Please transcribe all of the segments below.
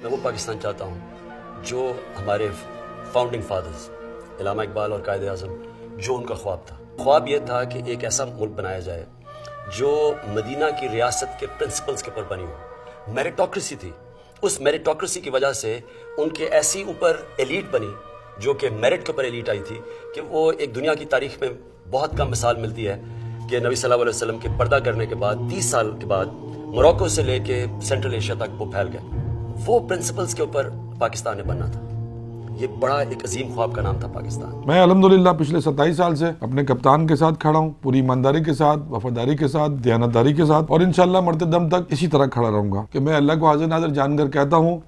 मैं वो पाकिस्तान चाहता हूँ जो हमारे फाउंडिंग फादर्स इलामा इकबाल और कायद आज़म जो उनका ख्वाब था। ख्वाब ये था कि एक ऐसा मुल्क बनाया जाए जो मदीना की रियासत के प्रिंसिपल्स के ऊपर बनी हो। मेरिटोक्रेसी थी, उस मेरिटोक्रेसी की वजह से उनके ऐसी ऊपर एलीट बनी जो कि मेरिट के ऊपर एलीट आई थी कि वो एक दुनिया की तारीख में बहुत कम मिसाल मिलती है कि नबी सल्लल्लाहु अलैहि वसल्लम के पर्दा करने के बाद 30 साल के बाद मोरक्को से लेके सेंट्रल एशिया तक वो फैल गए। वो प्रिंसिपल्स के ऊपर पाकिस्तान ने बनना था। ये बड़ा एक अजीम ख्वाब का नाम था पाकिस्तान। मैं अल्हम्दुलिल्लाह पिछले 27 साल से अपने कप्तान के साथ खड़ा हूँ, पूरी ईमानदारी के साथ, वफादारी के साथ, दयानतदारी के साथ, और इंशाल्लाह मरते दम तक इसी तरह खड़ा रहूंगा कि मैं अल्लाह को हाज़िर नाज़िर जानकर कहता हूँ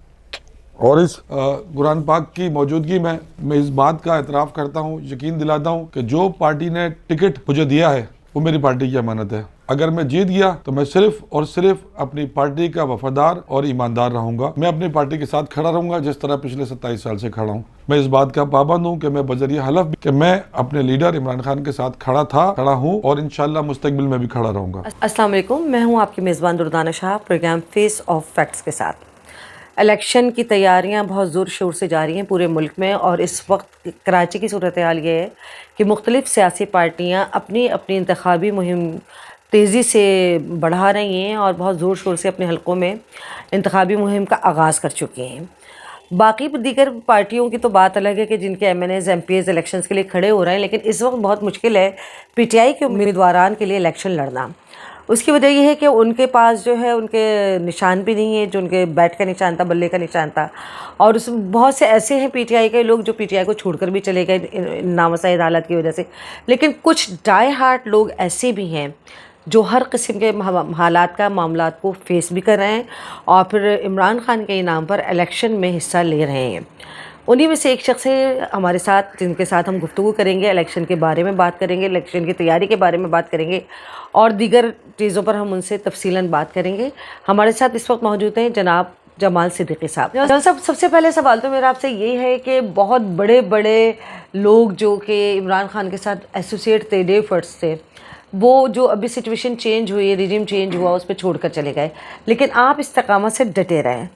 और इस कुरान पाक की मौजूदगी में मैं इस बात का एतराफ़ करता हूँ, यकीन दिलाता हूँ कि जो पार्टी ने टिकट मुझे दिया है वो मेरी पार्टी की अमानत है। अगर मैं जीत गया तो मैं सिर्फ और सिर्फ अपनी पार्टी का वफादार और ईमानदार रहूंगा। मैं अपनी पार्टी के साथ खड़ा रहूंगा जिस तरह पिछले 27 साल से खड़ा हूँ। मैं इस बात का पाबंद हूँ कि मैं बजरिया हलफ भी कि मैं अपने लीडर इमरान खान के साथ खड़ा हूँ और इंशाल्लाह मुस्तकबिल में भी खड़ा रहूंगा। अस्सलाम वालेकुम, मैं हूँ आपकी मेज़बान Durdana Shah, programme face of facts के साथ। इलेक्शन की तैयारियां बहुत ज़ोर शोर से जारी हैं पूरे मुल्क में, और इस वक्त कराची की सूरत हाल ये है कि मुख्तलिफ़ सियासी पार्टियां अपनी अपनी इंतखाबी मुहिम तेज़ी से बढ़ा रही हैं और बहुत ज़ोर शोर से अपने हलकों में इंतखाबी मुहिम का आगाज़ कर चुकी हैं। बाकी दीगर पार्टियों की तो बात अलग है कि जिनके MNAs MPs इलेक्शंस के लिए खड़े हो रहे हैं, लेकिन इस वक्त बहुत मुश्किल है PTI के उम्मीदवारान के लिए इलेक्शन लड़ना। उसकी वजह यह है कि उनके पास जो है उनके निशान भी नहीं है, जो उनके बैट का निशान था, बल्ले का निशान था, और उसमें बहुत से ऐसे हैं PTI के लोग जो PTI को छोड़कर भी चले गए नामसाइद हालत की वजह से। लेकिन कुछ डाई हार्ट लोग ऐसे भी हैं जो हर किस्म के हालात का मामलात को फेस भी कर रहे हैं और फिर इमरान खान के इनाम पर इलेक्शन में हिस्सा ले रहे हैं। उन्हीं में से एक शख्स है हमारे साथ, जिनके साथ हम गुफ्तगू करेंगे, इलेक्शन के बारे में बात करेंगे, इलेक्शन की तैयारी के बारे में बात करेंगे और दीगर चीज़ों पर हम उनसे तफसीलन बात करेंगे। हमारे साथ इस वक्त मौजूद हैं जनाब जमाल सिद्दीकी साहब। जमाल साहब, सबसे पहले सवाल तो मेरा आपसे ये है कि बहुत बड़े बड़े लोग जो कि इमरान खान के साथ एसोसिएट थे, डे फर्स्ट थे, वो जो अभी सिचुएशन चेंज हुई, रिजीम चेंज हुआ, उस पर छोड़ कर चले गए, लेकिन आप इस्तकामत से डटे रहे।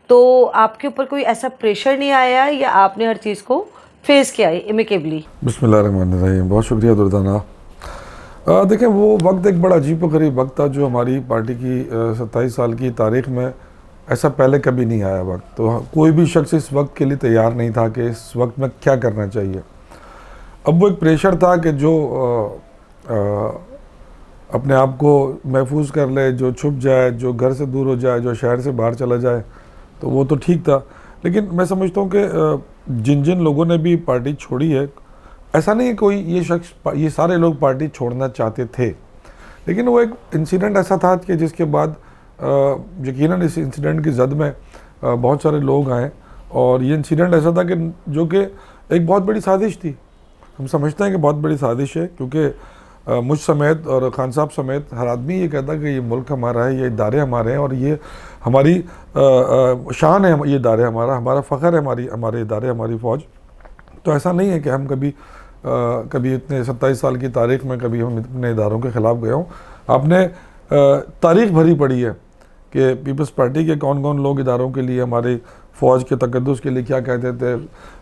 तो आपके ऊपर कोई ऐसा प्रेशर नहीं आया या आपने हर चीज़ को फेस किया एमिकेबली? बिस्मिल्लाहिर्रहमानिर्रहीम। बहुत शुक्रिया दुर्दाना। देखें, वो वक्त एक बड़ा अजीब व गरीब वक्त था जो हमारी पार्टी की 27 साल की तारीख़ में ऐसा पहले कभी नहीं आया वक्त। तो कोई भी शख्स इस वक्त के लिए तैयार नहीं था कि इस वक्त में क्या करना चाहिए। अब वो एक प्रेशर था कि जो अपने आप को महफूज कर ले, जो छुप जाए, जो घर से दूर हो जाए, जो शहर से बाहर चला जाए, तो वो तो ठीक था। लेकिन मैं समझता हूँ कि जिन जिन लोगों ने भी पार्टी छोड़ी है, ऐसा नहीं है कोई ये सारे लोग पार्टी छोड़ना चाहते थे, लेकिन वो एक इंसिडेंट ऐसा था कि जिसके बाद यकीनन इस इंसिडेंट की जद में बहुत सारे लोग आए, और ये इंसिडेंट ऐसा था कि जो कि एक बहुत बड़ी साजिश थी। हम समझते हैं कि बहुत बड़ी साजिश है, क्योंकि मुझ समेत और खान साहब समेत हर आदमी ये कहता कि ये मुल्क हमारा है, ये इदारे हमारे हैं और ये हमारी शान है, ये इदारे हमारा फ़ख्र है, हमारे इदारे, हमारी फ़ौज। तो ऐसा नहीं है कि हम कभी इतने 27 साल की तारीख़ में कभी हम अपने इदारों के ख़िलाफ़ गए हों। आपने तारीख़ भरी पड़ी है कि पीपल्स पार्टी के कौन कौन लोग इदारों के लिए, हमारी फ़ौज के तकद्दुस के लिए क्या कहते थे,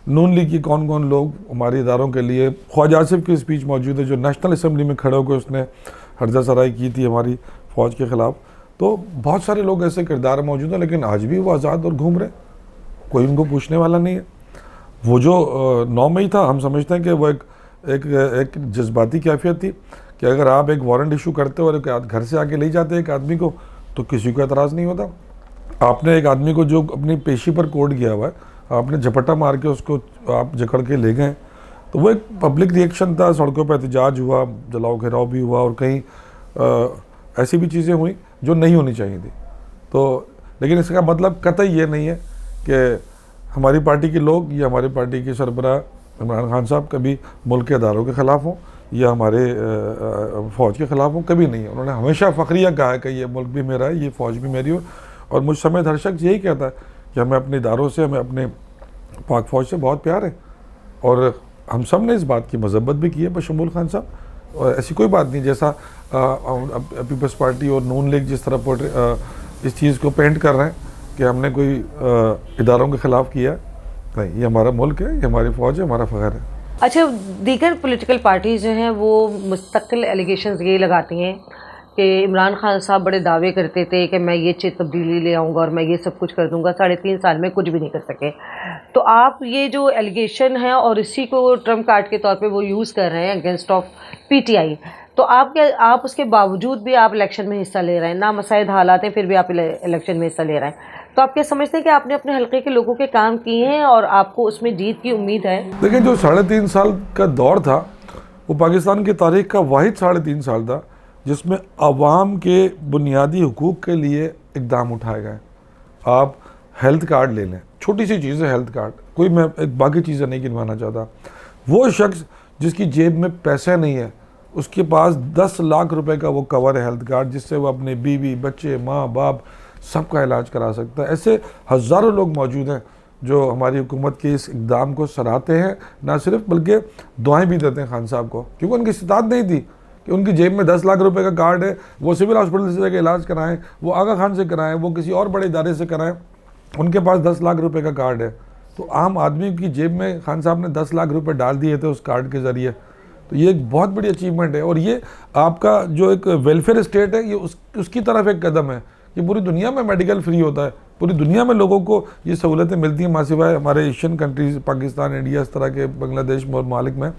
नून लीग की कौन कौन लोग हमारे इदारों के लिए। ख्वाजा आसिफ की स्पीच मौजूद है जो नेशनल असम्बली में खड़े होकर उसने हर्जा सराई की थी हमारी फ़ौज के ख़िलाफ़। तो बहुत सारे लोग ऐसे किरदार मौजूद हैं, लेकिन आज भी वो आज़ाद और घूम रहे, कोई उनको पूछने वाला नहीं है। वो जो 9 मई था, हम समझते हैं कि वो एक जज्बाती कैफियत थी कि अगर आप एक वारंट इशू करते हो और एक घर से आके ले जाते एक आदमी को, तो किसी को एतराज़ नहीं होता। आपने एक आदमी को जो अपनी पेशी पर कोर्ट गया हुआ है, आपने झपट्टा मार के उसको आप जकड़ के ले गए, तो वो एक पब्लिक रिएक्शन था, सड़कों पर एहतजाज हुआ, जलाओ घेराव भी हुआ, और कहीं ऐसी भी चीज़ें हुई जो नहीं होनी चाहिए थी। तो लेकिन इसका मतलब कतई ये नहीं है कि हमारी पार्टी के लोग या हमारी पार्टी के सरबराह इमरान खान साहब कभी मुल्क के अदारों के ख़िलाफ़ हों या हमारे फ़ौज के ख़िलाफ़ हों, कभी नहीं है। उन्होंने हमेशा फ़ख्रिया कहा है कि ये मुल्क भी मेरा है, ये फ़ौज भी मेरी हो, और मुझ समेत हर शख्स यही कहता है कि हमें अपने इदारों से, हमें अपने पाक फ़ौज से बहुत प्यार है। और हम सब ने इस बात की मज़ब्बत भी की है बशमूल खान साहब, और ऐसी कोई बात नहीं जैसा पीपल्स पार्टी और नून लीग जिस तरह इस चीज़ को पेंट कर रहे हैं, कि हमने कोई इदारों के ख़िलाफ़ किया। नहीं, ये हमारा मुल्क है, ये हमारी फ़ौज है, हमारा फ़ख्र है। अच्छा, दीगर पॉलिटिकल पार्टीज़ जो हैं वो मुस्तकिल एलिगेशंस ये लगाती हैं कि इमरान खान साहब बड़े दावे करते थे कि मैं ये चीज़ तब्दीली ले आऊँगा और मैं ये सब कुछ कर दूँगा, 3.5 साल में कुछ भी नहीं कर सके। तो आप ये जो एलिगेशन है और इसी को ट्रम्प कार्ड के तौर पे वो यूज़ कर रहे हैं अगेंस्ट ऑफ पीटीआई, तो आप उसके बावजूद भी आप इलेक्शन में हिस्सा ले रहे हैं, नामसाइद हालात हैं फिर भी आप इलेक्शन में हिस्सा ले रहे हैं, तो आप क्या समझते हैं कि आपने अपने हल्के के लोगों के काम किए हैं और आपको उसमें जीत की उम्मीद है? देखिए, जो 3.5 साल का दौर था वो पाकिस्तान की तारीख का वाहिद 3.5 साल था जिसमें आवाम के बुनियादी हुकूक के लिए इक़दाम उठाए गए। आप हेल्थ कार्ड ले लें, छोटी सी चीज़ है हेल्थ कार्ड, कोई मैं एक बाकी चीज़ें नहीं गिनवाना चाहता। वो शख्स जिसकी जेब में पैसे नहीं है, उसके पास 10 लाख रुपए का वो कवर है हेल्थ कार्ड, जिससे वो अपने बीवी बच्चे माँ बाप सबका इलाज करा सकता है। ऐसे हज़ारों लोग मौजूद हैं जो हमारी हुकूमत के इस इक़दाम को सराहते हैं, ना सिर्फ बल्कि दुआएं भी देते हैं खान साहब को, क्योंकि उनकी इस्तात नहीं थी कि उनकी जेब में 10 लाख रुपए का कार्ड है, वो सिविल हॉस्पिटल से जाकर इलाज कराएं, वो आगा खान से कराएं, वो किसी और बड़े इदारे से कराएं, उनके पास 10 लाख रुपए का कार्ड है। तो आम आदमी की जेब में खान साहब ने 10 लाख रुपए डाल दिए थे उस कार्ड के ज़रिए। तो ये एक बहुत बड़ी अचीवमेंट है और ये आपका जो एक वेलफेयर स्टेट है, ये उसकी तरफ एक कदम है कि पूरी दुनिया में मेडिकल फ्री होता है, पूरी दुनिया में लोगों को ये सहूलतें मिलती हैं, मासिवाय हमारे एशियन कंट्रीज़ पाकिस्तान, इंडिया, इस तरह के बांग्लादेश ममालिक में।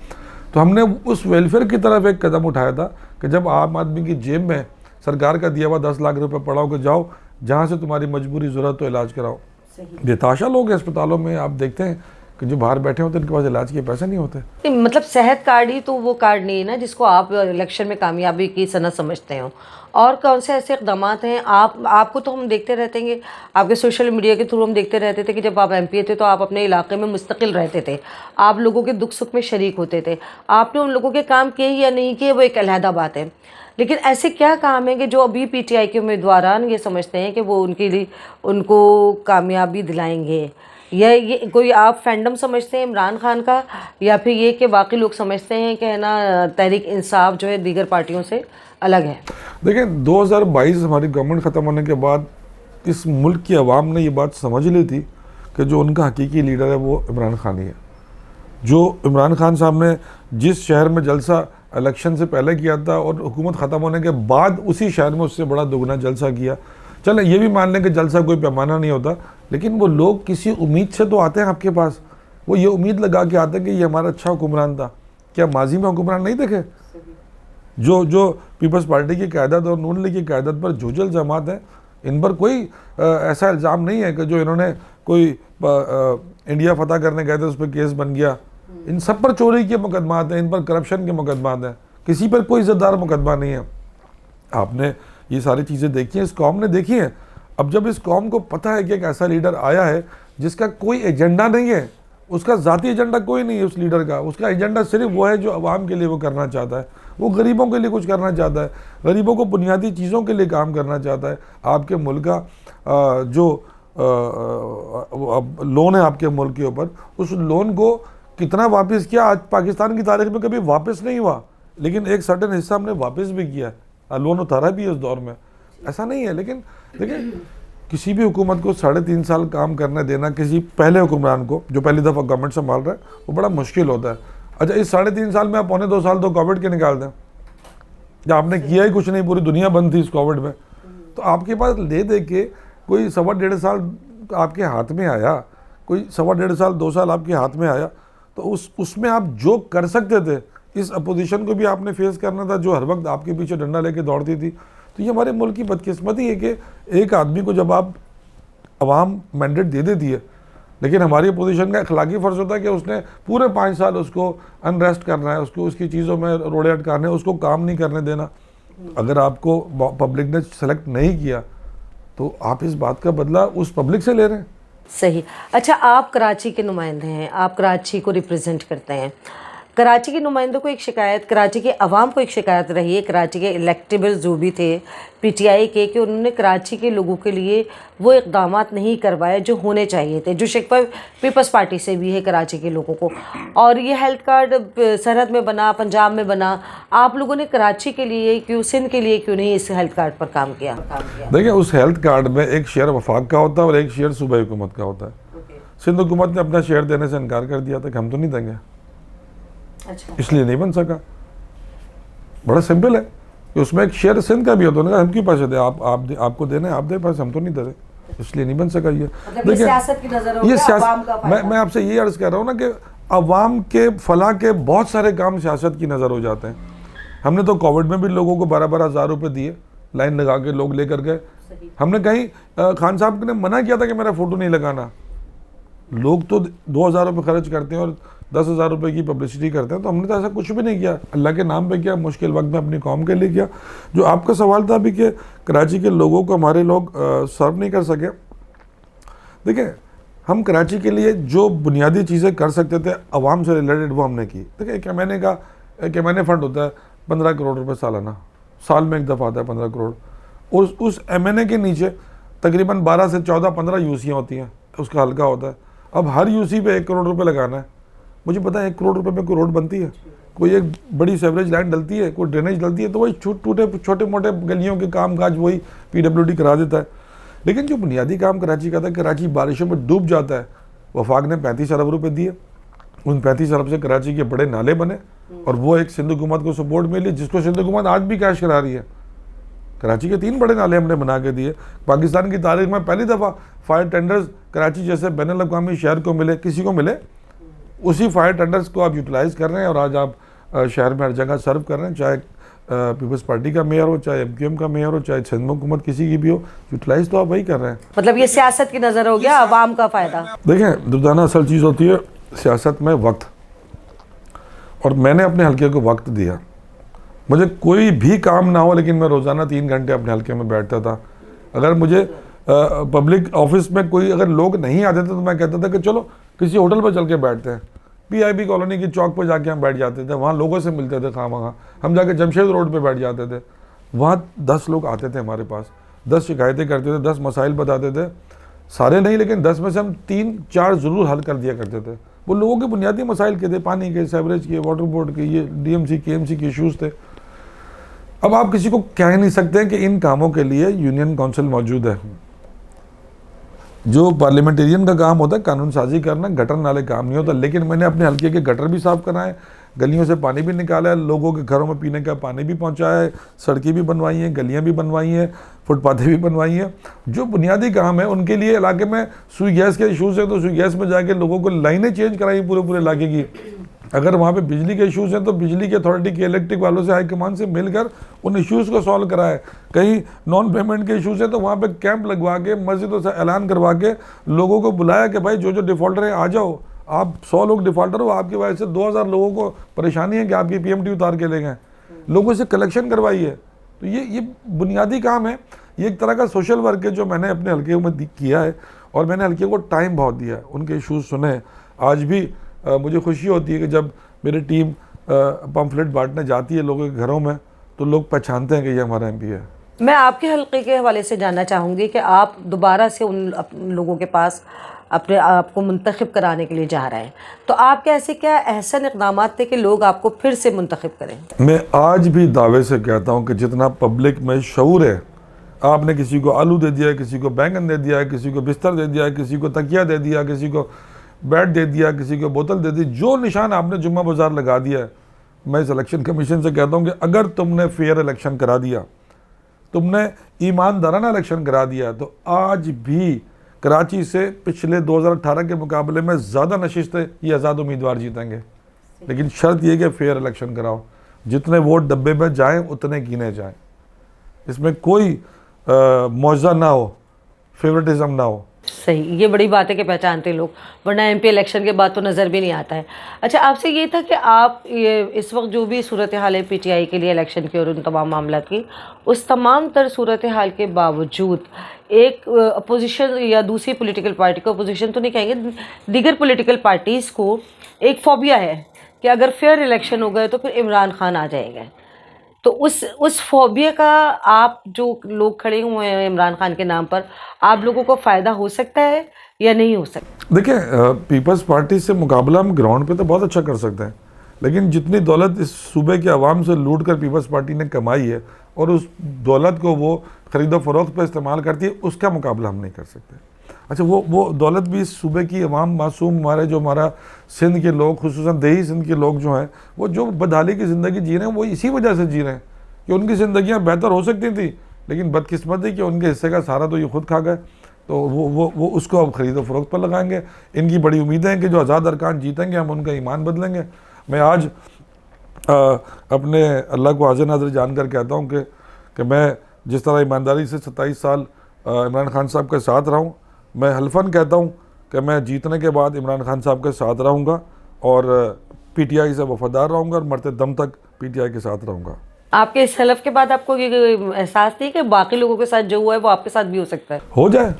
तो हमने उस वेलफेयर की तरफ एक कदम उठाया था कि जब आम आदमी की जेब में सरकार का दिया हुआ 10 लाख रुपए पड़ा हो कि जाओ जहाँ से तुम्हारी मजबूरी ज़रूरत हो इलाज कराओ। बेताशा लोग अस्पतालों में आप देखते हैं कि जो बाहर बैठे होते हैं इनके पास इलाज के पैसे नहीं होते। मतलब सेहत कार्ड ही तो वो कार्ड नहीं है ना जिसको आप इलेक्शन में कामयाबी की सनद समझते हो। और कौन से ऐसे इक़दाम हैं आपको तो हम देखते रहते हैं, आपके सोशल मीडिया के थ्रू हम देखते रहते थे कि जब आप एमपी थे तो आप अपने इलाके में मुस्तकिल रहते थे, आप लोगों के दुख सुख में शरीक होते थे। आपने उन लोगों के काम किए या नहीं किए वो एक अलहदा बात है, लेकिन ऐसे क्या काम है कि जो अभी पीटीआई के उम्मीदवारान ये समझते हैं कि वो उनके लिए उनको कामयाबी दिलाएंगे, या ये कोई आप फैंडम समझते हैं इमरान खान का, या फिर ये कि बाकी लोग समझते हैं कि है ना तहरीक इंसाफ जो है दीगर पार्टियों से अलग है? देखिए, 2022 हमारी गवर्नमेंट ख़त्म होने के बाद इस मुल्क की आवाम ने ये बात समझ ली थी कि जो उनका हकीकी लीडर है वो इमरान खान ही है। जो इमरान खान साहब ने जिस शहर में जलसा इलेक्शन से पहले किया था और हुकूमत ख़त्म होने के बाद उसी शहर में उससे बड़ा दोगुना जलसा किया। चलें ये भी मान लें कि जलसा कोई पैमाना नहीं होता, लेकिन वो लोग किसी उम्मीद से तो आते हैं आपके पास, वो ये उम्मीद लगा के आते हैं कि ये हमारा अच्छा हुक्मरान था। क्या माजी में हुक्मरान नहीं देखे? जो पीपल्स पार्टी की क़यादत और नून लीग की क़यादत पर जुजल जमात है, इन पर कोई ऐसा इल्ज़ाम नहीं है कि जो इन्होंने कोई इंडिया फतह करने गए थे उस पर केस बन गया। इन सब पर चोरी के मुकदमात हैं, इन पर करप्शन के मुकदमात हैं, किसी पर कोई इज़्ज़तदार मुकदमा नहीं है। आपने ये सारी चीज़ें देखी हैं, इस कौम ने देखी हैं। अब जब इस कौम को पता है कि एक ऐसा लीडर आया है जिसका कोई एजेंडा नहीं है, उसका ज़ाती एजेंडा कोई नहीं है उस लीडर का, उसका एजेंडा सिर्फ वो है जो आवाम के लिए वो करना चाहता है, वो गरीबों के लिए कुछ करना चाहता है, गरीबों को बुनियादी चीज़ों के लिए काम करना चाहता है। आपके मुल्क का जो लोन है आपके मुल्क के ऊपर, उस लोन को कितना वापस किया आज पाकिस्तान की तारीख में कभी वापस नहीं हुआ, लेकिन एक सर्टेन हिस्सा हमने वापस भी किया, लोन उतारा भी है उस दौर में, ऐसा नहीं है। लेकिन देखिए, किसी भी हुकूमत को 3.5 साल काम करने देना किसी पहले हुक्मरान को जो पहली दफ़ा गवर्नमेंट संभाल रहा है वो बड़ा मुश्किल होता है। अच्छा, इस 3.5 साल में आप 2.25 साल तो कोविड के निकाल दें, जब आपने किया ही कुछ नहीं, पूरी दुनिया बंद थी इस कोविड में, तो आपके पास ले दे के कोई 1.25 साल आपके हाथ में आया, कोई 1.25 साल 2 साल आपके हाथ में आया, तो उसमें आप जो कर सकते थे, इस अपोजिशन को भी आपने फेस करना था जो हर वक्त आपके पीछे डंडा लेके दौड़ती थी। तो ये हमारे मुल्क की बदकिस्मती है कि एक आदमी को जब आप अवाम मैंडेट दे देती है, लेकिन हमारी अपोजिशन का अखलाकी फ़र्ज़ होता है कि उसने पूरे 5 साल उसको अनरेस्ट करना है, उसको उसकी चीज़ों में रोड़े अटकाने, उसको काम नहीं करने देना। अगर आपको पब्लिक ने सेलेक्ट नहीं किया तो आप इस बात का बदला उस पब्लिक से ले रहे हैं। सही। अच्छा, आप कराची के नुमाइंदे हैं, आप कराची को रिप्रेजेंट करते हैं, कराची के नुमाइंदों को एक शिकायत, कराची के अवाम को एक शिकायत रही है, कराची के इलेक्टेबल जो भी थे पीटीआई के, कि उन्होंने कराची के लोगों के लिए वो इक़दामात नहीं करवाए जो होने चाहिए थे, जो शिकवा पीपल्स पार्टी से भी है कराची के लोगों को। और ये हेल्थ कार्ड सरहद में बना, पंजाब में बना, आप लोगों ने कराची के लिए क्यों, सिंध के लिए क्यों नहीं इस हेल्थ कार्ड पर काम किया? देखिए, उस हेल्थ कार्ड में एक शेयर वफाक का होता है और एक शेयर सूबाई हुकूमत का होता है। सिंध हुकूमत ने अपना शेयर देने से इनकार कर दिया था कि हम तो नहीं देंगे, अच्छा, इसलिए नहीं बन सका। बड़ा सिंपल है कि उसमें एक शेयर सिंध का भी होता है, हम क्यों पैसे दे, आपको देना है आप दे पैसे, हम तो नहीं दे रहे, इसलिए नहीं बन सका। ये मतलब ये सियासत की नजर हो ये गया, अवाम का फायदा। मैं आपसे ये अर्ज कर रहा हूँ ना कि अवाम के फलाह के बहुत सारे काम सियासत की नज़र हो जाते हैं। हमने तो कोविड में भी लोगों को 12-12 हज़ार रुपये दिए, लाइन लगा के लोग लेकर गए। हमने कहीं खान साहब ने मना किया था कि मेरा फ़ोटो नहीं लगाना, लोग तो 2,000 रुपये खर्च करते हैं और 10,000 रुपये की पब्लिसिटी करते हैं, तो हमने तो ऐसा कुछ भी नहीं किया, अल्लाह के नाम पे किया, मुश्किल वक्त में अपनी कौम के लिए किया। जो आपका सवाल था अभी कि कराची के लोगों को हमारे लोग सर्व नहीं कर सके, देखिए हम कराची के लिए जो बुनियादी चीज़ें कर सकते थे अवाम से रिलेटेड वो हमने की। देखिए एक एम फंड होता है 15 करोड़ रुपए सालाना, साल में एक दफ़ा आता है 15 करोड़, और उस एम के नीचे तकरीबन 12 से 14-15 यूसियाँ होती हैं, उसका हल्का होता है। अब हर यूसी पे 1 करोड़ रुपए लगाना है, मुझे पता है 1 करोड़ रुपए में कोई रोड बनती है, कोई एक बड़ी सेवरेज लाइन डलती है, कोई ड्रेनेज डलती है, तो वही छोटे मोटे गलियों के काम काज वही PWD करा देता है। लेकिन जो बुनियादी काम कराची का था, कराची बारिशों में डूब जाता है, वफाक ने 35 अरब रुपए दिए, उन 35 अरब से कराची के बड़े नाले बने और वो एक सिंध हुकूमत को सपोर्ट मिली, जिसको सिंध हुकूमत आज भी कैश करा रही है। कराची के 3 बड़े नाले हमने बना के दिए। पाकिस्तान की तारीख में पहली दफ़ा फायर टेंडर्स कराची जैसे बैनुल अक़वामी शहर को मिले, किसी को मिले, उसी फायर टेंडर्स को आप यूटिलाइज़ कर रहे हैं और आज आप शहर में हर जगह सर्व कर रहे हैं, चाहे पीपल्स पार्टी का मेयर हो, चाहे MQM का मेयर हो, चाहे सिंध हुकूमत किसी की भी हो, यूटिलाइज तो आप वही कर रहे हैं। मतलब ये सियासत की नज़र हो गया, अवाम का फ़ायदा। देखें दुर्दाना, असल चीज़ होती है सियासत में वक्त, और मैंने अपने हल्के को वक्त दिया। मुझे कोई भी काम ना हो लेकिन मैं रोज़ाना 3 घंटे अपने हल्के में बैठता था। अगर मुझे पब्लिक ऑफिस में कोई अगर लोग नहीं आते थे तो मैं कहता था कि चलो किसी होटल पर चल के बैठते हैं। PIB कॉलोनी की चौक पर जाके हम बैठ जाते थे, वहाँ लोगों से मिलते थे खामखा। हम जाके जमशेद रोड पे बैठ जाते थे, वहाँ 10 लोग आते थे हमारे पास, 10 शिकायतें करते थे, 10 मसाइल बताते थे, सारे नहीं लेकिन 10 में से हम 3-4 ज़रूर हल कर दिया करते थे। वो लोगों के बुनियादी मसाइल के थे, पानी के, सेवरेज के, वाटर बोर्ड के, ये DMC KMC के इशूज़ थे। अब आप किसी को कह ही नहीं सकते कि इन कामों के लिए यूनियन काउंसिल मौजूद है। जो पार्लियामेंटेरियन का काम होता है कानून साजी करना, गटर नाले काम नहीं होता। लेकिन मैंने अपने हल्के के गटर भी साफ़ कराए, गलियों से पानी भी निकाला है, लोगों के घरों में पीने का पानी भी पहुंचाया है, सड़कें भी बनवाई हैं, गलियां भी बनवाई हैं, फुटपाथें भी बनवाई हैं। जो बुनियादी काम है उनके लिए इलाके में सुई गैस के इशूज़ है तो सुई गैस में जाके लोगों को लाइनें चेंज कराई पूरे इलाके की। अगर वहाँ पे बिजली के इश्यूज़ हैं तो बिजली के अथॉरिटी के इलेक्ट्रिक वालों से हाईकमान से मिलकर उन इश्यूज़ को सॉल्व कराए। कहीं नॉन पेमेंट के इश्यूज़ हैं तो वहाँ पे कैंप लगवा के, मस्जिदों से ऐलान करवा के लोगों को बुलाया कि भाई जो डिफ़ॉल्टर हैं आ जाओ, आप 100 लोग डिफ़ॉल्टर हो, आपकी वजह से 2,000 लोगों को परेशानी है कि आपकी PMT उतार के ले गए, लोगों से कलेक्शन करवाइए। तो ये बुनियादी काम है, ये एक तरह का सोशल वर्क है जो मैंने अपने हल्के में किया है और मैंने हल्के को टाइम बहुत दिया है, उनके इशूज़ सुने। आज भी मुझे खुशी होती है कि जब मेरी टीम पम्फलेट बांटने जाती है लोगों के घरों में तो लोग पहचानते हैं कि ये हमारा MP है। मैं आपके हल्के के हवाले से जानना चाहूँगी कि आप दोबारा से उन लोगों के पास अपने आप को मुंतखब कराने के लिए जा रहे हैं, तो आपके ऐसे क्या अहसन इक़दाम थे कि लोग आपको फिर से मुंतखब करें? मैं आज भी दावे से कहता हूँ कि जितना पब्लिक में शऊर है, आपने किसी को आलू दे दिया है, किसी को बैंगन दे दिया है, किसी को बिस्तर दे दिया है, किसी को तकिया दे दिया, किसी को बैट दे दिया, किसी को बोतल दे दी, जो निशान आपने जुम्मा बाजार लगा दिया है, मैं इस इलेक्शन कमीशन से कहता हूँ कि अगर तुमने फेयर इलेक्शन करा दिया, तुमने ईमानदाराना इलेक्शन करा दिया, तो आज भी कराची से पिछले 2018 के मुकाबले में ज़्यादा नशिस्तें ये आज़ाद उम्मीदवार जीतेंगे। लेकिन शर्त ये कि फेयर इलेक्शन कराओ, जितने वोट डब्बे में जाएँ उतने गिने जाएँ, इसमें कोई मुआवजा ना हो, फेवरेटिज्म ना हो। सही, ये बड़ी बात है कि पहचानते लोग, वरना MP इलेक्शन के बाद तो नज़र भी नहीं आता है। अच्छा, आपसे ये था कि आप ये इस वक्त जो भी सूरत हाल है PTI के लिए इलेक्शन की और उन तमाम मामला की, उस तमाम तर सूरत हाल के बावजूद एक अपोजिशन या दूसरी पॉलिटिकल पार्टी को, अपोजिशन तो नहीं कहेंगे, दीगर पॉलिटिकल पार्टीज़ को एक फोबिया है कि अगर फेयर इलेक्शन हो गए तो फिर इमरान खान आ जाएंगे। तो उस फोबिया का आप जो लोग खड़े हुए हैं इमरान खान के नाम पर, आप लोगों को फ़ायदा हो सकता है या नहीं हो सकता? देखिए, पीपल्स पार्टी से मुकाबला हम ग्राउंड पे तो बहुत अच्छा कर सकते हैं, लेकिन जितनी दौलत इस सूबे के अवाम से लूट कर पीपल्स पार्टी ने कमाई है और उस दौलत को वो ख़रीदो फरोख्त पर इस्तेमाल करती है, उसका मुकाबला हम नहीं कर सकते। अच्छा, वो दौलत भी इस सूबे की अवाम मासूम, हमारा सिंध के लोग, खुसूसन देही सिंध के लोग जो हैं, वो जो बदहाली की ज़िंदगी जी रहे हैं, वो इसी वजह से जी रहे हैं कि उनकी ज़िंदगियाँ बेहतर हो सकती थी, लेकिन बदकिस्मती कि उनके हिस्से का सारा तो ये खुद खा गए। तो वो उसको अब ख़रीदो फरोख्त पर लगाएंगे। इनकी बड़ी उम्मीदें हैं कि जो आज़ाद अरकान जीतेंगे हम उनका ईमान बदलेंगे। मैं आज अपने अल्लाह को हाज़िर नाज़िर जानकर कहता हूँ कि मैं जिस तरह ईमानदारी से 27 साल इमरान खान साहब के साथ रहा हूँ, मैं हल्फन कहता हूँ कि मैं जीतने के बाद इमरान खान साहब के साथ रहूँगा और PTI से वफादार रहूँगा और मरते दम तक PTI के साथ रहूँगा। आपके इस हलफ के बाद आपको ये एहसास नहीं कि बाकी लोगों के साथ जो हुआ है वो आपके साथ भी हो सकता है? हो जाए,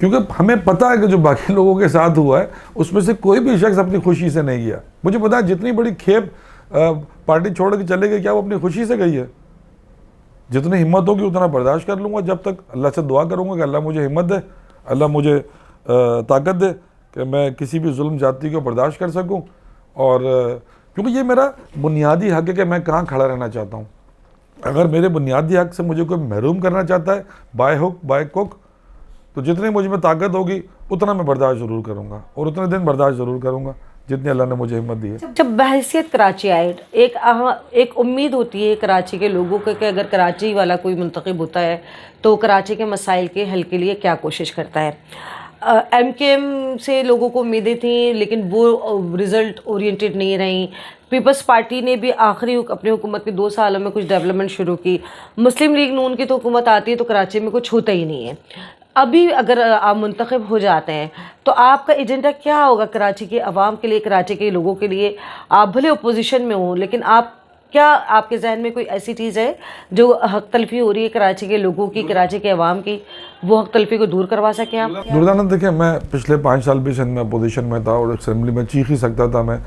क्योंकि हमें पता है कि जो बाकी लोगों के साथ हुआ है उसमें से कोई भी शख्स अपनी खुशी से नहीं गया। मुझे पता है जितनी बड़ी खेप पार्टी छोड़ के चले गए, क्या वो अपनी खुशी से गई है? जितनी हिम्मत होगी उतना बर्दाश्त कर लूँगा, जब तक अल्लाह से दुआ करूँगा कि अल्लाह मुझे हिम्मत दे, अल्लाह मुझे ताकत दे कि मैं किसी भी जुल्म जाती को बर्दाश्त कर सकूँ। और क्योंकि ये मेरा बुनियादी हक़ है कि मैं कहाँ खड़ा रहना चाहता हूँ। अगर मेरे बुनियादी हक़ से मुझे कोई महरूम करना चाहता है बाय हुक बाय कुक, तो जितनी मुझ में ताकत होगी उतना मैं बर्दाश्त ज़रूर करूँगा और उतने दिन बर्दाश्त ज़रूर करूँगा जितनी अल्लाह ने मुझे हिम्मत दी है। जब बहैसियत कराची आए, एक उम्मीद होती है कराची के लोगों को कि अगर कराची वाला कोई मुंतखब होता है तो कराची के मसाइल के हल के लिए क्या कोशिश करता है। MKM से लोगों को उम्मीदें थी, लेकिन वो रिज़ल्ट ओरिएंटेड नहीं रहीं। पीपल्स पार्टी ने भी आखिरी अपनी हुकूमत के 2 सालों में कुछ डेवलपमेंट शुरू की। मुस्लिम लीग नून की तो हुकूमत आती है तो कराची में कुछ होता ही नहीं है। अभी अगर आप मुंतखब हो जाते हैं तो आपका एजेंडा क्या होगा कराची के अवाम के लिए, कराची के लोगों के लिए? आप भले अपोजिशन में हो, लेकिन क्या आपके जहन में कोई ऐसी चीज़ है जो हक तलफी हो रही है कराची के लोगों की, कराची के अवाम की, वो हक तलफी को दूर करवा सकें आप? दुर्दाना, देखिए, मैं पिछले 5 साल भी सिंध में अपोजिशन में था और असम्बली में चीख ही सकता था मैं,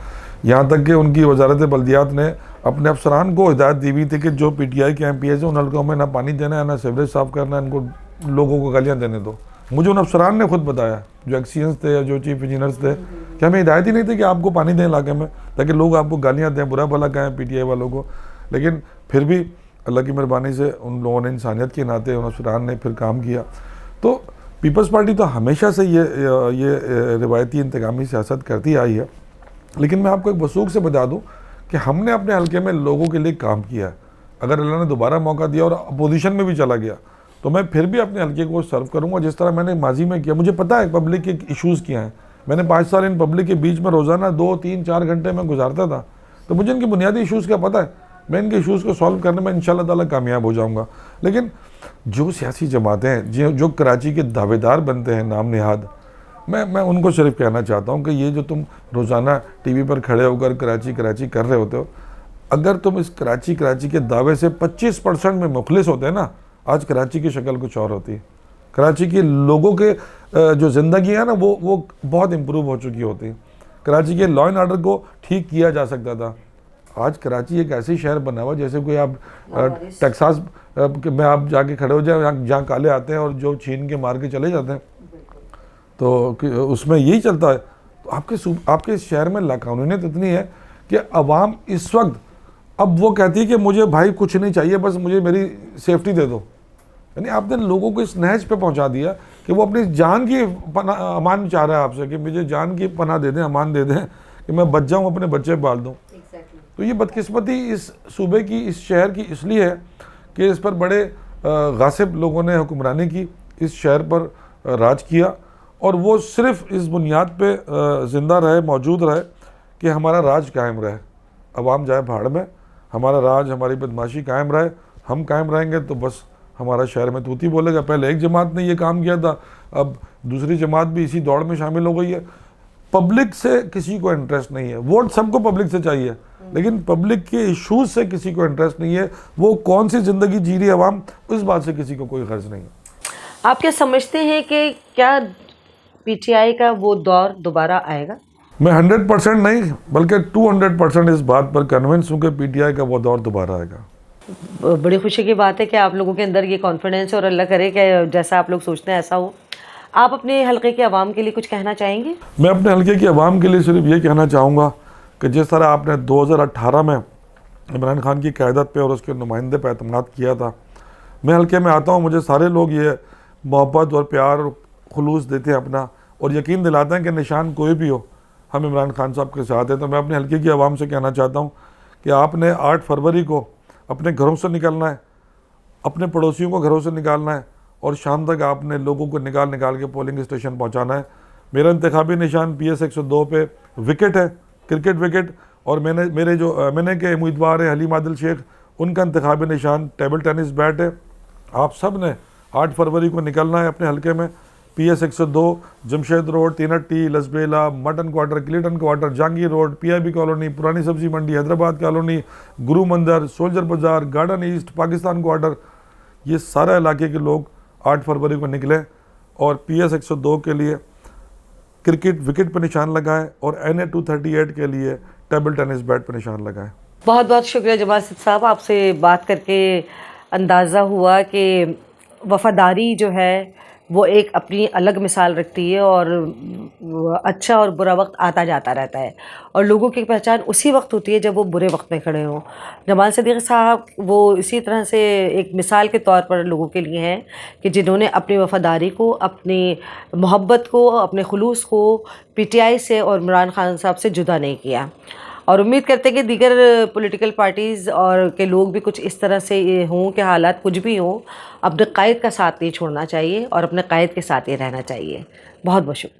यहाँ तक कि उनकी वजारत बल्दियात ने अपने अफसरान को हिदायत दी हुई थी कि जो PTI के MPs हैं उन हल्कों में ना पानी देना है, ना सीवरेज साफ़ करना है, इनको लोगों को गालियाँ देने दो। मुझे उन अफसरान ने खुद बताया, जो एक्सीएंस थे या जो चीफ इंजीनियर्स थे, कि हमें हिदायत ही नहीं थी कि आपको पानी दें इलाके में, ताकि लोग आपको गालियाँ दें, बुरा भला कहें PTI वालों को। लेकिन फिर भी अल्लाह की मेहरबानी से उन लोगों ने इंसानियत के नाते, उन अफसरान ने फिर काम किया। तो पीपल्स पार्टी तो हमेशा से ये रिवायती इंतकामी सियासत करती आई है, लेकिन मैं आपको एक वसूख से बता दूँ कि हमने अपने हल्के में लोगों के लिए काम किया है। अगर अल्लाह ने दोबारा मौका दिया और अपोजिशन में भी चला गया तो मैं फिर भी अपने हल्के को सर्व करूंगा जिस तरह मैंने माजी में किया। मुझे पता है पब्लिक के इश्यूज़ क्या हैं। मैंने 5 साल इन पब्लिक के बीच में रोज़ाना 2, 3, 4 घंटे में गुजारता था, तो मुझे इनके बुनियादी इश्यूज़ का पता है। मैं इनके इश्यूज़ को सॉल्व करने में इंशाल्लाह ताला कामयाब हो जाऊँगा। लेकिन जो सियासी जमातें हैं जो कराची के दावेदार बनते हैं नाम निहाद, मैं उनको सिर्फ कहना चाहता हूँ कि ये जो तुम रोज़ाना TV पर खड़े होकर कराची कर रहे होते हो, अगर तुम इस कराची के दावे से 25% में मुखलिस होते हैं ना, आज कराची की शक्ल कुछ और होती है। कराची के लोगों के जो ज़िंदगी है ना वो बहुत इम्प्रूव हो चुकी होती है। कराची के लॉ एंड ऑर्डर को ठीक किया जा सकता था। आज कराची एक ऐसी शहर बना हुआ जैसे कोई आप टेक्सास में आप जाके खड़े हो जाए, जहाँ काले आते हैं और जो छीन के मार के चले जाते हैं, तो उसमें यही चलता है। तो आपके शहर में लाकानूनियत इतनी है कि अवाम इस वक्त अब वो कहती है कि मुझे भाई कुछ नहीं चाहिए, बस मुझे मेरी सेफ्टी दे दो। यानी आपने लोगों को इस नहज पे पहुंचा दिया कि वो अपनी जान की अमान चाह रहा है आपसे कि मुझे जान की पनाह दे दें, अमान दे दें कि मैं बच जाऊँ, अपने बच्चे पाल दूँ। तो ये बदकिस्मती इस सूबे की, इस शहर की इसलिए है कि इस पर बड़े गासिब लोगों ने हुक्मरानी की, इस शहर पर राज किया, और वो सिर्फ इस बुनियाद पे ज़िंदा रहे, मौजूद रहे कि हमारा राज कायम रहे। अवाम जाए भाड़ में, हमारा राज, हमारी बदमाशी कायम रहे। हम कायम रहेंगे तो बस हमारा शहर में तूती बोलेगा। पहले एक जमात ने ये काम किया था, अब दूसरी जमात भी इसी दौड़ में शामिल हो गई है। पब्लिक से किसी को इंटरेस्ट नहीं है, वोट सबको पब्लिक से चाहिए, लेकिन पब्लिक के इशूज़ से किसी को इंटरेस्ट नहीं है। वो कौन सी ज़िंदगी जी रही है अवाम, उस बात से किसी को कोई गर्ज नहीं है। आप क्या समझते हैं कि क्या PTI का वो दौर दोबारा आएगा? मैं 100% नहीं बल्कि 200% इस बात पर कन्विंस हूँ कि पीटीआई का वो दौर दोबारा आएगा। बड़ी खुशी की बात है कि आप लोगों के अंदर ये कॉन्फिडेंस है और अल्लाह करे कि जैसा आप लोग सोचते हैं ऐसा हो। आप अपने हलके के अवाम के लिए कुछ कहना चाहेंगे? मैं अपने हलके की आवाम के लिए सिर्फ ये कहना चाहूँगा कि जिस तरह आपने 2018 में इमरान खान की क़यादत पे और उसके नुमाइंदे पे एतमाद किया था, मैं हलके में आता हूँ, मुझे सारे लोग ये मोहब्बत और प्यार और खुलूस देते हैं अपना, और यकीन दिलाते हैं कि निशान कोई भी हो हम इमरान खान साहब के साथ हैं। तो मैं अपने हलके की आवाम से कहना चाहता हूँ कि आपने 8 फरवरी को अपने घरों से निकलना है, अपने पड़ोसियों को घरों से निकालना है और शाम तक आपने लोगों को निकाल के पोलिंग स्टेशन पहुंचाना है। मेरा इंतखाबी निशान PS 102 पे विकेट है, क्रिकेट विकेट, और मेरे जो मैंने के उम्मीदवार हैं हलीम आदिल शेख, उनका इंतखाबी निशान टेबल टेनिस बैट है। आप सब ने 8 फरवरी को निकलना है अपने हलके में। PS 102, Jamshed road, Teenhatti, Lasbela, Martin quarter, Clayton quarter, Jahangir road, PIB colony, Purani Sabzi मंडी, हैदराबाद कॉलोनी, गुरु मंदिर, सोल्जर बाज़ार, गार्डन ईस्ट, पाकिस्तान क्वार्टर, ये सारा इलाके के लोग 8 फरवरी को निकलें और PS 102 के लिए क्रिकेट विकेट पर निशान लगाएं और NA 238 के लिए टेबल टेनिस बैट पर निशान लगाएं। बहुत बहुत शुक्रिया जमाल सिद्दीकी साहब, आपसे बात करके अंदाज़ा हुआ कि वफ़ादारी जो है वो एक अपनी अलग मिसाल रखती है और अच्छा और बुरा वक्त आता जाता रहता है और लोगों की पहचान उसी वक्त होती है जब वो बुरे वक्त में खड़े हों। जमाल सिद्दीकी साहब वो इसी तरह से एक मिसाल के तौर पर लोगों के लिए हैं कि जिन्होंने अपनी वफ़ादारी को, अपनी मोहब्बत को, अपने खुलूस को PTI से और इमरान खान साहब से जुदा नहीं किया। और उम्मीद करते हैं कि दीगर पॉलिटिकल पार्टीज़ और के लोग भी कुछ इस तरह से ये हों कि हालात कुछ भी हों, अपने कायद का साथ नहीं छोड़ना चाहिए और अपने कायद के साथ ही रहना चाहिए। बहुत बहुत शुक्रिया।